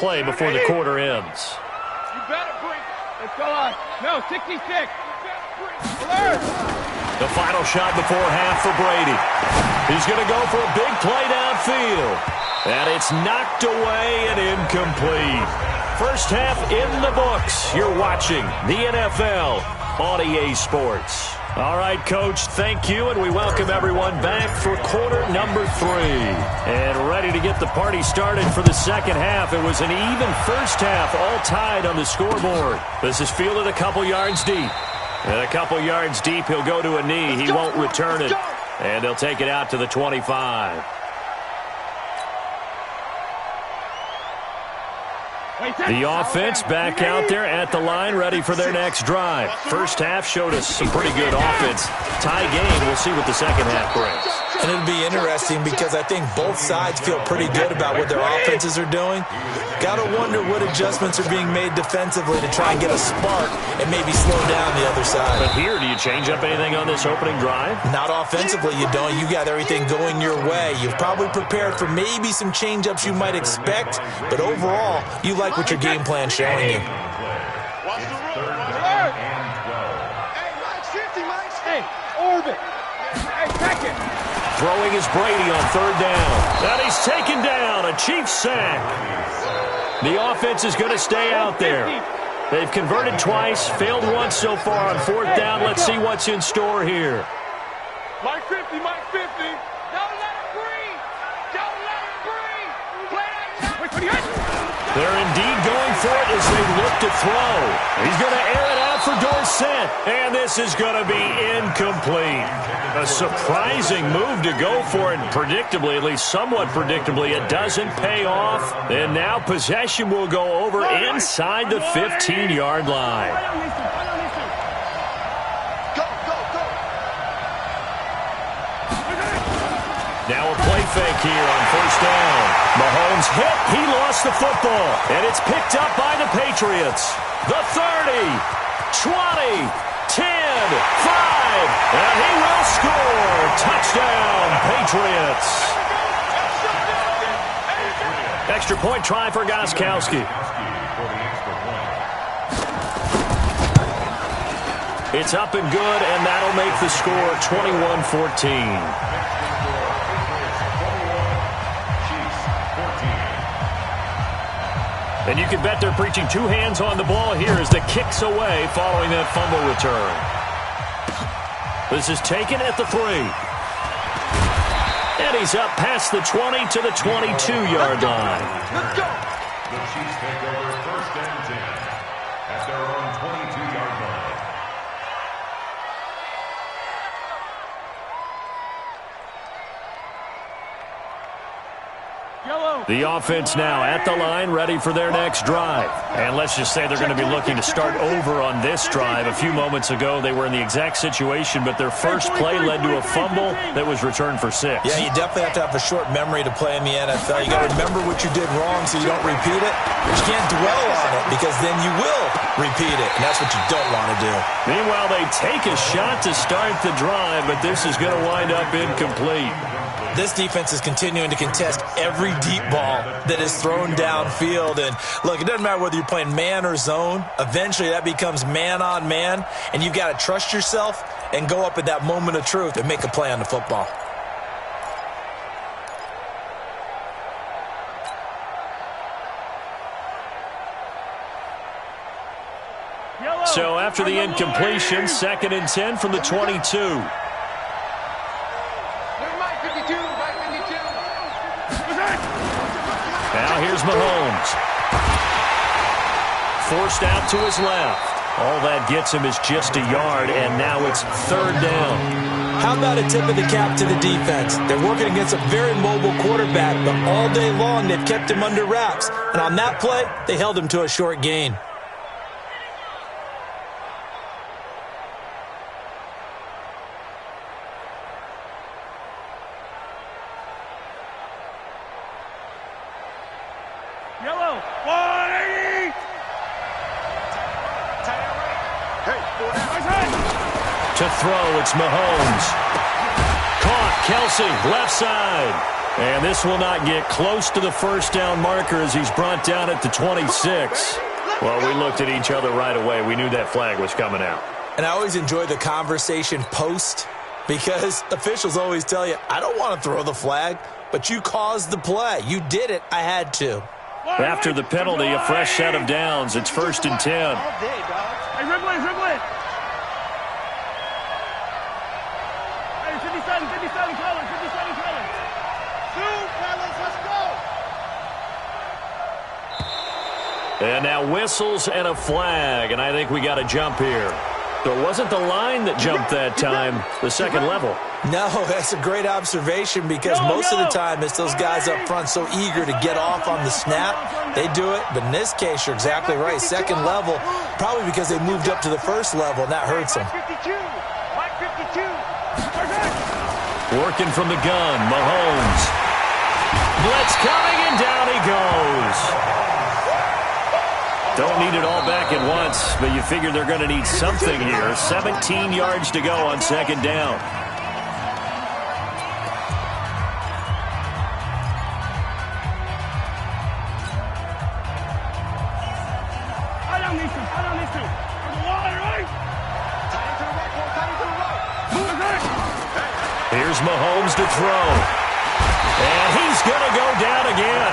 play before the quarter ends. You better bring it. Let's go on. No, 66. Alert. The final shot before half for Brady. He's going to go for a big play downfield. And it's knocked away and incomplete. First half in the books. You're watching the NFL on EA Sports. All right, Coach, thank you, and we welcome everyone back for quarter number 3. And ready to get the party started for the second half. It was an even first half, all tied on the scoreboard. This is fielded a couple yards deep. And a couple yards deep, he'll go to a knee. He won't return it. And they'll take it out to the 25. The offense back out there at the line, ready for their next drive. First half showed us some pretty good offense. Tie game, we'll see what the second half brings. And it'll be interesting because I think both sides feel pretty good about what their offenses are doing. Got to wonder what adjustments are being made defensively to try and get a spark and maybe slow down the other side. But here, do you change up anything on this opening drive? Not offensively, you don't. You got everything going your way. You've probably prepared for maybe some change-ups you might expect, but overall, you like what your game plan showing you. Hey, orbit. Hey, second. Throwing is Brady on third down. And he's taken down. A Chiefs sack. The offense is going to stay out there. They've converted twice, failed once so far on fourth down. Let's see what's in store here. Mike 50, Mike 50. Don't let him breathe. Don't let him breathe. Play that shot. They're indeed going for it as they look to throw. He's going to air it out for Dorsett. And this is going to be incomplete. A surprising move to go for it. Predictably, at least somewhat predictably, it doesn't pay off. And now possession will go over inside the 15-yard line. Now a play fake here on first down. Mahomes hit. He lost the football. And it's picked up by the Patriots. The 30, 20, 10, 5. And he will score. Touchdown, Patriots. Extra point try for Gostkowski. It's up and good, and that'll make the score 21-14. And you can bet they're preaching two hands on the ball here as the kick's away following that fumble return. This is taken at the 3. And he's up past the 20 to the 22-yard line. Let's go. The Chiefs take over first and 10 at their own 22-yard line. The offense now at the line, ready for their next drive. And let's just say they're going to be looking to start over on this drive. A few moments ago, they were in the exact situation, but their first play led to a fumble that was returned for 6. Yeah, you definitely have to have a short memory to play in the NFL. You got to remember what you did wrong so you don't repeat it. But you can't dwell on it because then you will repeat it, and that's what you don't want to do. Meanwhile, they take a shot to start the drive, but this is going to wind up incomplete. This defense is continuing to contest every deep ball that is thrown downfield. And look, it doesn't matter whether you're playing man or zone. Eventually, that becomes man on man. And you've got to trust yourself and go up at that moment of truth and make a play on the football. So after the incompletion, 2nd and 10 from the 22. Now here's Mahomes. Forced out to his left. All that gets him is just a yard, and now it's 3rd down. How about a tip of the cap to the defense? They're working against a very mobile quarterback, but all day long they've kept him under wraps. And on that play, they held him to a short gain. Yellow, 180! To throw, it's Mahomes. Caught, Kelsey, left side. And this will not get close to the first down marker as he's brought down at the 26. Well, we looked at each other right away. We knew that flag was coming out. And I always enjoy the conversation post because officials always tell you, I don't want to throw the flag, but you caused the play. You did it. I had to. After the penalty, a fresh set of downs. It's 1st and 10. Hey, dribble it, dribble it. Hey, 57 colors, 57 colors. Two, fellas, let's go. And now whistles and a flag, and I think we got a jump here. So it wasn't the line that jumped that time, the second level. No, that's a great observation because most of the time it's those guys up front so eager to get off on the snap. They do it, but in this case, you're exactly right. Second level, probably because they moved up to the first level, and that hurts them. Working from the gun, Mahomes. Blitz coming, and down he goes. Don't need it all back at once, but you figure they're going to need something here. 17 yards to go on second down. I don't need to. For the water, right? Here's Mahomes to throw. And he's going to go down again.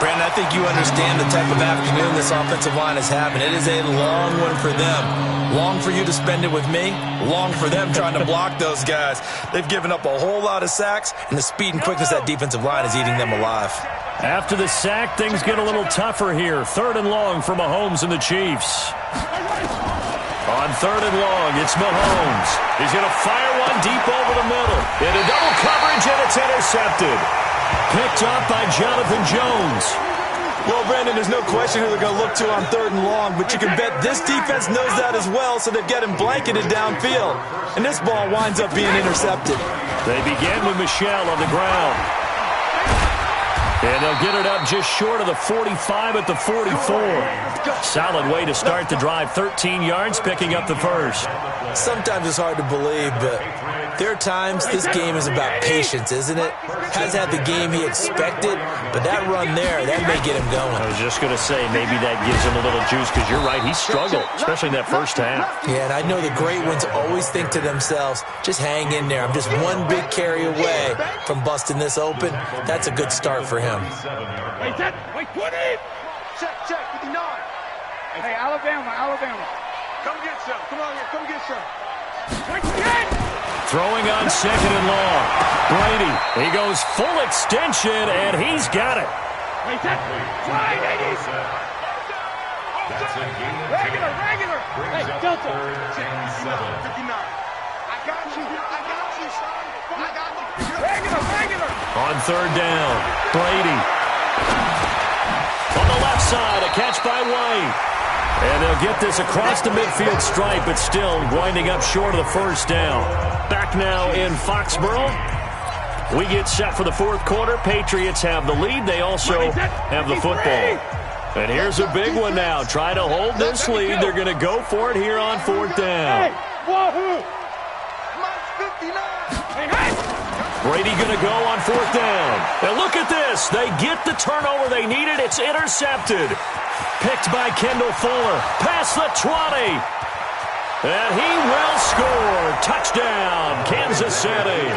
Brandon, I think you understand the type of afternoon this offensive line is having. It is a long one for them. Long for you to spend it with me. Long for them trying to block those guys. They've given up a whole lot of sacks, and the speed and quickness of that defensive line is eating them alive. After the sack, things get a little tougher here. 3rd and long for Mahomes and the Chiefs. On 3rd and long, it's Mahomes. He's going to fire one deep over the middle. Into double coverage, and it's intercepted. Picked up by Jonathan Jones. Well, Brandon, there's no question who they're going to look to on 3rd and long, but you can bet this defense knows that as well, so they've got him blanketed downfield. And this ball winds up being intercepted. They begin with Michel on the ground. And they'll get it up just short of the 45 at the 44. Solid way to start the drive. 13 yards, picking up the first. Sometimes it's hard to believe, but there are times this game is about patience, isn't it? Has had the game he expected, but that run there, that may get him going. I was just going to say, maybe that gives him a little juice, because you're right, he struggled, especially in that first half. Yeah, and I know the great ones always think to themselves, just hang in there. I'm just one big carry away from busting this open. That's a good start for him. Wait, 20! Check, 59. Hey, Alabama. Come get some. Come on here, come get some. Throwing on 2nd and long. Brady, he goes full extension, and he's got it. Wait, try, ladies. Regular. Hey, Delta. 59. I got you, son. I got you. Regular. On 3rd down, Brady. On the left side, a catch by White. And they'll get this across the midfield stripe, but still winding up short of the first down. Back now in Foxborough. We get set for the 4th quarter. Patriots have the lead. They also have the football. And here's a big one now. Try to hold this lead. They're going to go for it here on 4th down. Brady going to go on 4th down. And look at this. They get the turnover they needed. It's intercepted. Picked by Kendall Fuller. Past the 20. And he will score. Touchdown, Kansas City.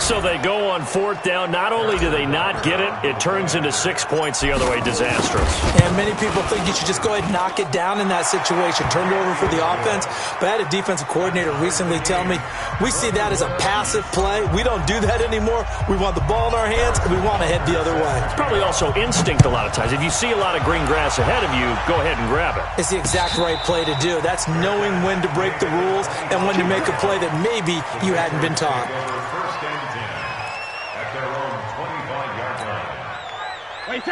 So they go on 4th down. Not only do they not get it, it turns into 6 points the other way. Disastrous. And many people think you should just go ahead and knock it down in that situation. Turn it over for the offense. But I had a defensive coordinator recently tell me, we see that as a passive play. We don't do that anymore. We want the ball in our hands, and we want to head the other way. It's probably also instinct a lot of times. If you see a lot of green grass ahead of you, go ahead and grab it. It's the exact right play to do. That's knowing when to break the rules and when to make a play that maybe you hadn't been taught.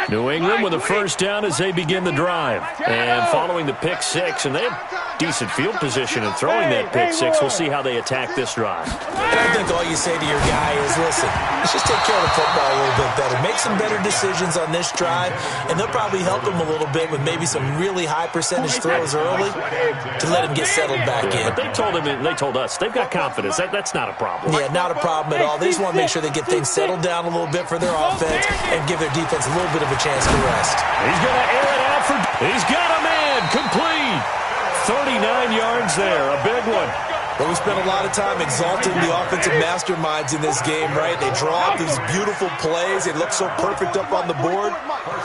New England with a first down as they begin the drive. And following the pick 6, and they've decent field position in throwing that pick six. We'll see how they attack this drive. And I think all you say to your guy is, listen, let's just take care of the football a little bit better. Make some better decisions on this drive, and they'll probably help him a little bit with maybe some really high percentage throws early to let him get settled back in. But they told us they've got confidence. That's not a problem. Yeah, not a problem at all. They just want to make sure they get things settled down a little bit for their offense and give their defense a little bit of a chance to rest. He's going to air it out for... He's got a man. Complete. 39 yards there. A big one. Well, we spent a lot of time exalting the offensive masterminds in this game, right? They draw up these beautiful plays. They look so perfect up on the board.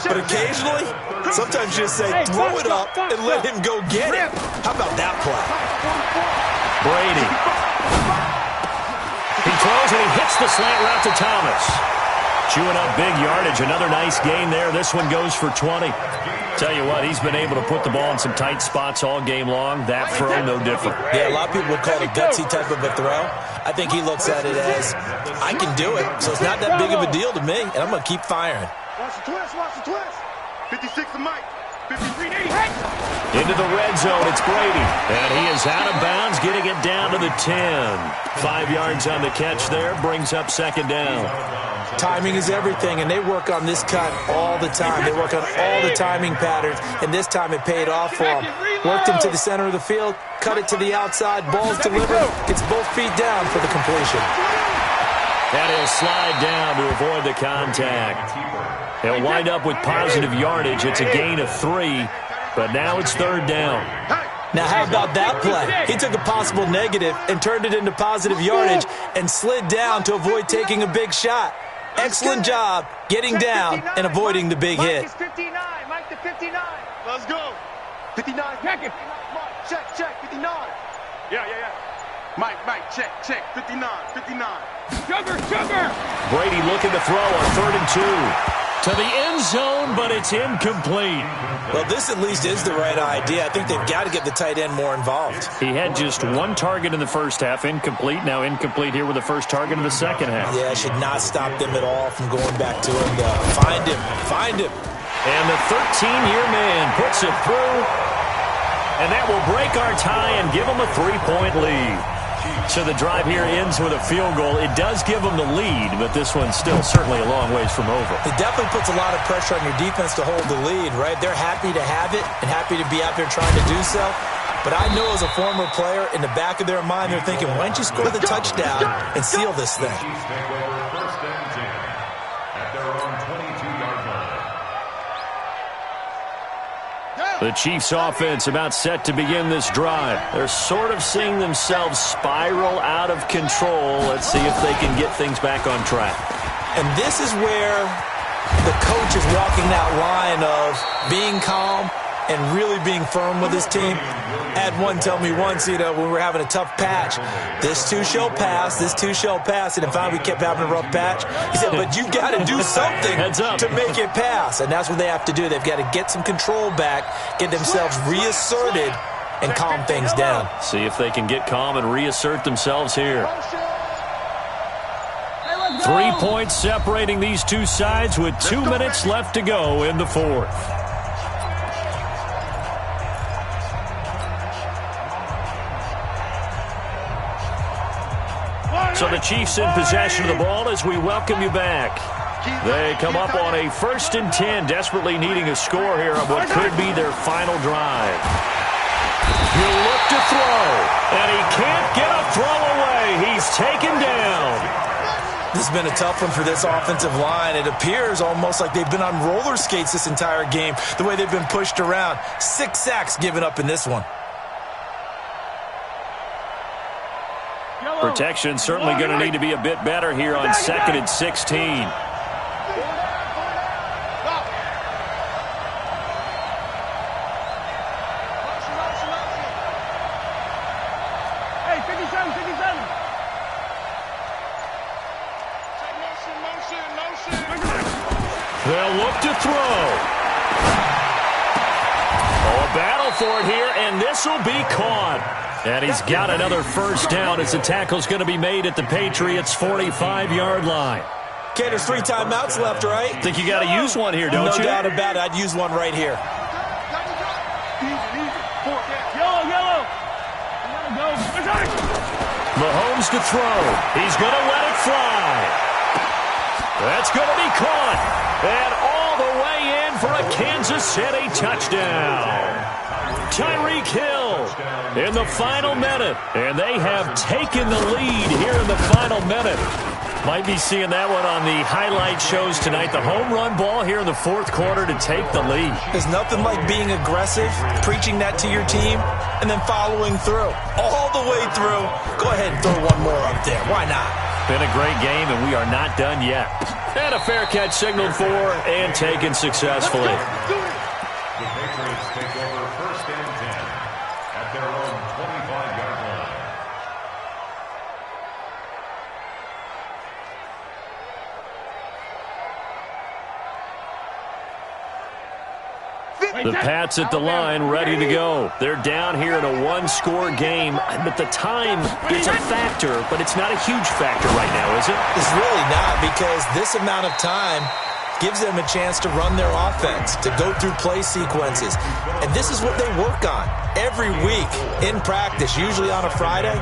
But occasionally, sometimes you just say, throw it up and let him go get it. How about that play? Brady. He throws and he hits the slant route to Thomas. Chewing up big yardage. Another nice gain there. This one goes for 20. Tell you what, he's been able to put the ball in some tight spots all game long. That throw, no different. Yeah, a lot of people would call it a gutsy type of a throw. I think he looks at it as, I can do it, so it's not that big of a deal to me, and I'm going to keep firing. Watch the twist, watch the twist. 56 to Mike. 53 Into the red zone, it's Brady. And he is out of bounds, getting it down to the 10. 5 yards on the catch there, brings up second down. Timing is everything, and they work on this cut all the time. They work on all the timing patterns, and this time it paid off for them. Worked him to the center of the field, cut it to the outside, ball's delivered, gets both feet down for the completion. And he'll slide down to avoid the contact. He'll wind up with positive yardage. It's a gain of 3, but now it's third down. Now, how about that play? He took a possible negative and turned it into positive yardage and slid down to avoid taking a big shot. Excellent job getting down and avoiding the big hit. Mike is 59. Mike to 59. Let's go. 59. Check it. Check. 59. Yeah. Mike, check. 59. Sugar. Brady looking to throw on 3rd and 2. To the end zone, but it's incomplete. Well, this at least is the right idea. I think they've got to get the tight end more involved. He had just 1 target in the first half, incomplete. Now incomplete here with the first target in the second half. Yeah, should not stop them at all from going back to him. Find him. And the 13-year man puts it through. And that will break our tie and give them a 3-point lead. So the drive here ends with a field goal. It does give them the lead, but this one's still certainly a long ways from over. It definitely puts a lot of pressure on your defense to hold the lead, right? They're happy to have it and happy to be out there trying to do so. But I know as a former player, in the back of their mind, they're thinking, why don't you score the touchdown and seal this thing? The Chiefs' offense about set to begin this drive. They're sort of seeing themselves spiral out of control. Let's see if they can get things back on track. And this is where the coach is walking that line of being calm and really being firm with his team. Had one tell me once, when we were having a tough patch, this too shall pass, and if we kept having a rough patch, he said, but you've got to do something to make it pass, and that's what they have to do. They've got to get some control back, get themselves reasserted, and calm things down. See if they can get calm and reassert themselves here. 3 points separating these two sides with 2 minutes left to go in the fourth. So the Chiefs in possession of the ball as we welcome you back. They come up on a 1st and 10, desperately needing a score here on what could be their final drive. He'll look to throw, and he can't get a throw away. He's taken down. This has been a tough one for this offensive line. It appears almost like they've been on roller skates this entire game, the way they've been pushed around. 6 sacks given up in this one. Protection certainly going to need to be a bit better here on 2nd and 16. Hey, 57. They'll look to throw. Oh, a battle for it here, and this will be caught. And he's got another first down as the tackle's going to be made at the Patriots' 45-yard line. Okay, there's 3 timeouts left, right? Think you got to use one here, don't you? No doubt about it. I'd use one right here. Yellow. Mahomes to throw. He's going to let it fly. That's going to be caught. And all the way in for a Kansas City touchdown. Tyreek Hill in the final minute. And they have taken the lead here in the final minute. Might be seeing that one on the highlight shows tonight. The home run ball here in the fourth quarter to take the lead. There's nothing like being aggressive, preaching that to your team, and then following through. All the way through. Go ahead and throw one more up there. Why not? Been a great game, and we are not done yet. And a fair catch signaled for and taken successfully. The Patriots take over first and 10 at their own 25-yard line. The Pats at the line, ready to go. They're down here in a one-score game. But the time, it's a factor, but it's not a huge factor right now, is it? It's really not, because this amount of time gives them a chance to run their offense, to go through play sequences. And this is what they work on every week in practice, usually on a Friday.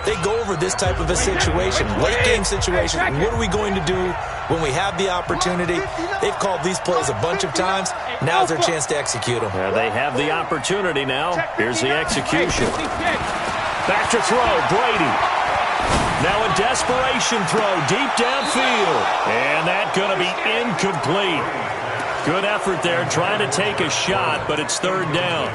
They go over this type of a situation, late-game situation. What are we going to do when we have the opportunity? They've called these plays a bunch of times. Now's their chance to execute them. Yeah, they have the opportunity now. Here's the execution. Back to throw, Brady. Now a desperation throw deep downfield. And that's going to be incomplete. Good effort there trying to take a shot, but it's third down.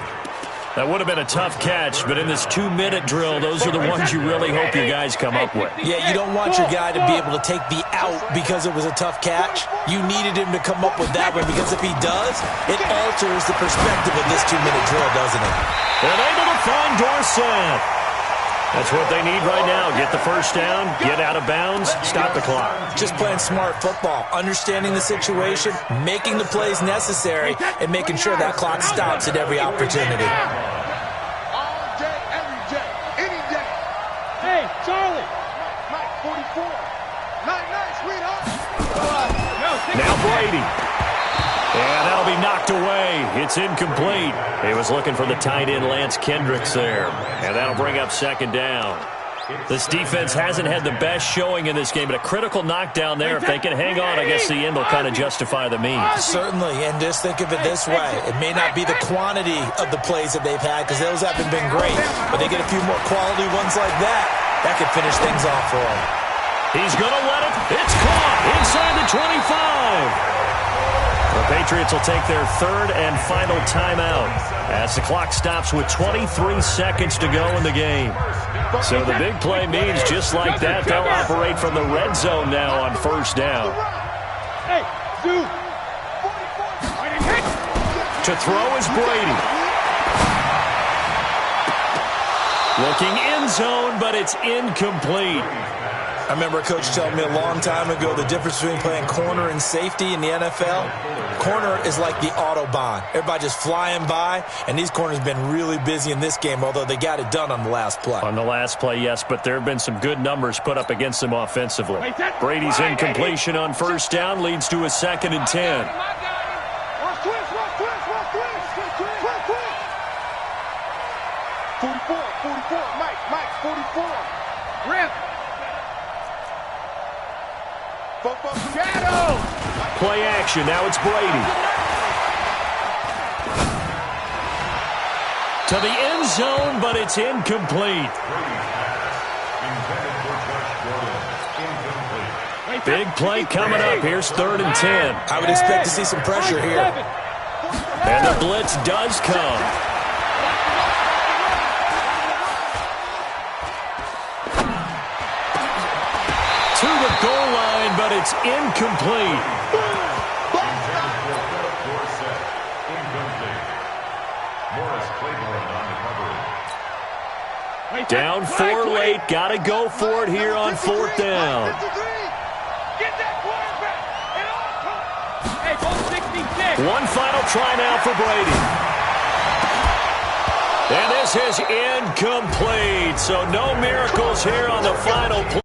That would have been a tough catch, but in this 2-minute drill, those are the ones you really hope your guys come up with. Yeah, you don't want your guy to be able to take the out because it was a tough catch. You needed him to come up with that one, because if he does, it alters the perspective of this 2-minute drill, doesn't it? They're able to find Dorsett. That's what they need right now. Get the first down, get out of bounds, stop the clock. Just playing smart football, understanding the situation, making the plays necessary, and making sure that clock stops at every opportunity. All day, every day, any day. Hey, Charlie. Mike, 44. Night, sweetheart. Now Brady. And that'll be knocked away. It's incomplete. He was looking for the tight end Lance Kendricks there. And that'll bring up second down. This defense hasn't had the best showing in this game, but a critical knockdown there. If they can hang on, I guess the end will kind of justify the means. Certainly, and just think of it this way. It may not be the quantity of the plays that they've had, because those haven't been great, but they get a few more quality ones like that. That could finish things off for them. He's going to let it. It's caught inside the 25. The Patriots will take their third and final timeout as the clock stops with 23 seconds to go in the game. So the big play means just like that, they'll operate from the red zone now on first down. To throw is Brady. Looking end zone, but it's incomplete. I remember a coach telling me a long time ago the difference between playing corner and safety in the NFL. Corner is like the Autobahn. Everybody just flying by, and these corners have been really busy in this game, although they got it done on the last play. On the last play, yes, but there have been some good numbers put up against them offensively. Brady's incompletion on first down leads to a 2nd and 10. 44, Mike, 44. Rip. Play action. Now it's Brady. To the end zone, but it's incomplete. Big play coming up. Here's 3rd and 10. I would expect to see some pressure here. And the blitz does come. To the goal line, but it's incomplete. Down 4 late. Got to go for it here on 4th down. One final try now for Brady. And this is incomplete. So no miracles here on the final play.